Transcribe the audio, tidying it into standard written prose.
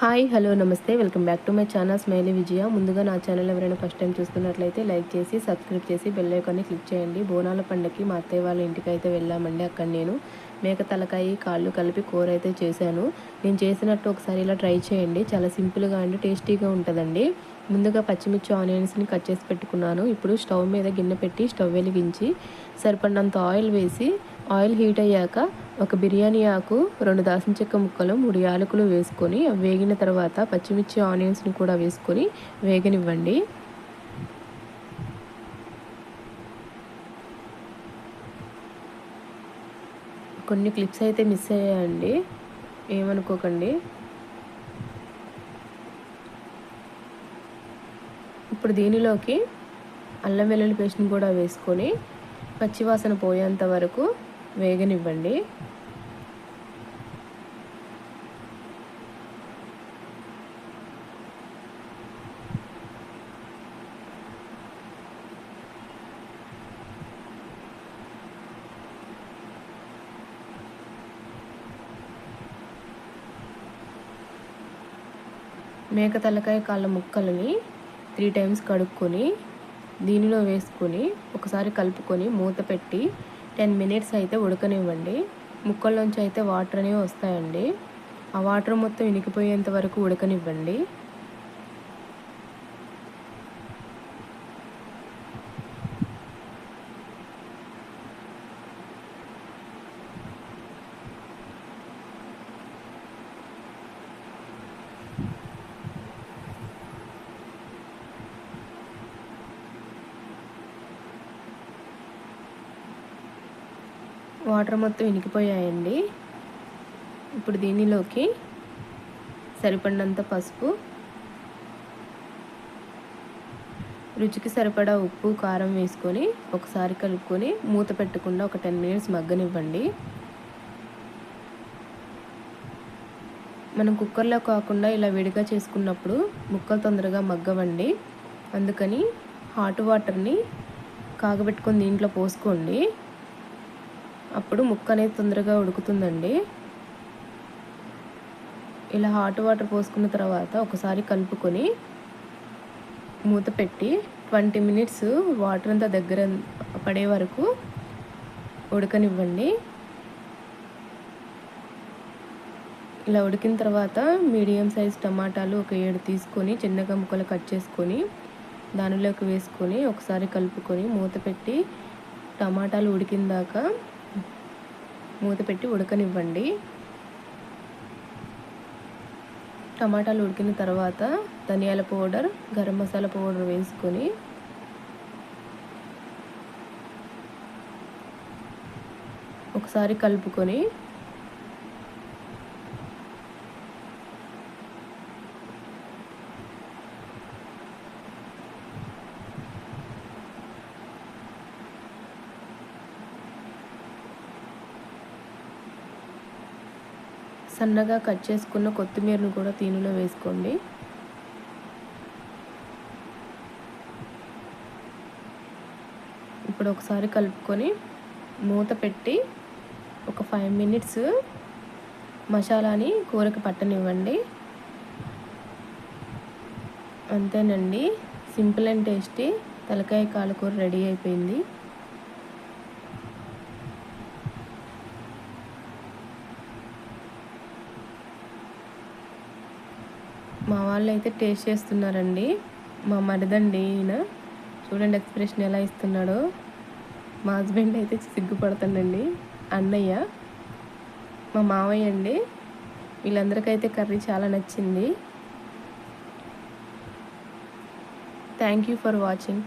Hi hello namaste welcome back to my channel smiley Vijaya. ముందుగా నా ఛానల్ ఎవరైనా ఫస్ట్ టైం చూస్తున్నట్లయితే లైక్ చేసి సబ్స్క్రైబ్ చేసి బెల్ ఐకాన్ని క్లిక్ చేయండి. బోనాల పండగకి మా అత్తయ్య వాళ్ళ ఇంటికి అయితే వెళ్ళామండి. అక్కడ నేను మేక తలకాయ కాళ్ళు కలిపి కూర అయితే చేశాను. నేను చేసినట్టు ఒకసారి ఇలా ట్రై చేయండి. చాలా సింపుల్గా అండి టేస్టీగా ఉంటుందండి. ముందుగా పచ్చిమిర్చి ఆనియన్స్ని కట్ చేసి పెట్టుకున్నాను. ఇప్పుడు స్టవ్ మీద గిన్నె పెట్టి స్టవ్ వెలిగించి సరిపడినంత ఆయిల్ వేసి ఆయిల్ హీట్ అయ్యాక ఒక బిర్యానీ ఆకు, 2 దాల్చిన చెక్క ముక్కలు, 3 యాలకులు వేసుకొని అవి వేగిన తర్వాత పచ్చిమిర్చి ఆనియన్స్ని కూడా వేసుకొని వేగనివ్వండి. కొన్ని క్లిప్స్ అయితే మిస్ అయ్యాయండి, ఏమనుకోకండి. ఇప్పుడు దీనిలోకి అల్లం వెల్లుల్లి పేస్ట్ని కూడా వేసుకొని పచ్చివాసన పోయేంత వరకు వేగనివ్వండి. మేక తలకాయ కాళ్ళ ముక్కలని 3 టైమ్స్ కడుక్కొని దీనిలో వేసుకొని ఒకసారి కలుపుకొని మూత పెట్టి 10 మినిట్స్ అయితే ఉడకనివ్వండి. ముక్కల్లోంచి అయితే వాటర్ అనేవి వస్తాయండి. ఆ వాటర్ మొత్తం ఇనికిపోయేంత వరకు ఉడకనివ్వండి. వాటర్ మొత్తం ఇనికిపోయాయండి. ఇప్పుడు దీనిలోకి సరిపడినంత పసుపు, రుచికి సరిపడా ఉప్పు, కారం వేసుకొని ఒకసారి కలుపుకొని మూత పెట్టకుండా ఒక 10 మినిట్స్ మగ్గనివ్వండి. మనం కుక్కర్లో కాకుండా ఇలా విడిగా చేసుకున్నప్పుడు ముక్కలు తొందరగా మగ్గవండి. అందుకని హాట్ వాటర్ని కాగబెట్టుకొని దీంట్లో పోసుకోండి. అప్పుడు ముక్క అనేది తొందరగా ఉడుకుతుందండి. ఇలా హాట్ వాటర్ పోసుకున్న తర్వాత ఒకసారి కలుపుకొని మూత పెట్టి 20 మినిట్స్ వాటర్ అంతా దగ్గర పడే వరకు ఉడకనివ్వండి. ఇలా ఉడికిన తర్వాత మీడియం సైజ్ టమాటాలు ఒక 7 తీసుకొని చిన్నగా ముక్కలు కట్ చేసుకొని దానిలోకి వేసుకొని ఒకసారి కలుపుకొని మూత పెట్టి టమాటాలు ఉడికిన దాకా మూత పెట్టి ఉడకనివ్వండి. టమాటాలు ఉడికిన తర్వాత ధనియాల పౌడర్, గరం మసాలా పౌడర్ వేసుకొని ఒకసారి కలుపుకొని సన్నగా కట్ చేసుకున్న కొత్తిమీరను కూడా దీనిలో వేసుకోండి. ఇప్పుడు ఒకసారి కలుపుకొని మూత పెట్టి ఒక 5 మినిట్స్ మసాలాని కూరకి పట్టనివ్వండి. అంతేనండి, సింపుల్ అండ్ టేస్టీ తలకాయ కాళ్ళ కూర రెడీ అయిపోయింది. మా వాళ్ళు అయితే టేస్ట్ చేస్తున్నారండి. మా మరిదండి ఈయన, చూడండి ఎక్స్ప్రెషన్ ఎలా ఇస్తున్నాడో. మా హస్బెండ్ అయితే సిగ్గుపడుతుండండి. అన్నయ్య, మా మావయ్య అండి, వీళ్ళందరికైతే కర్రీ చాలా నచ్చింది. Thank you for watching.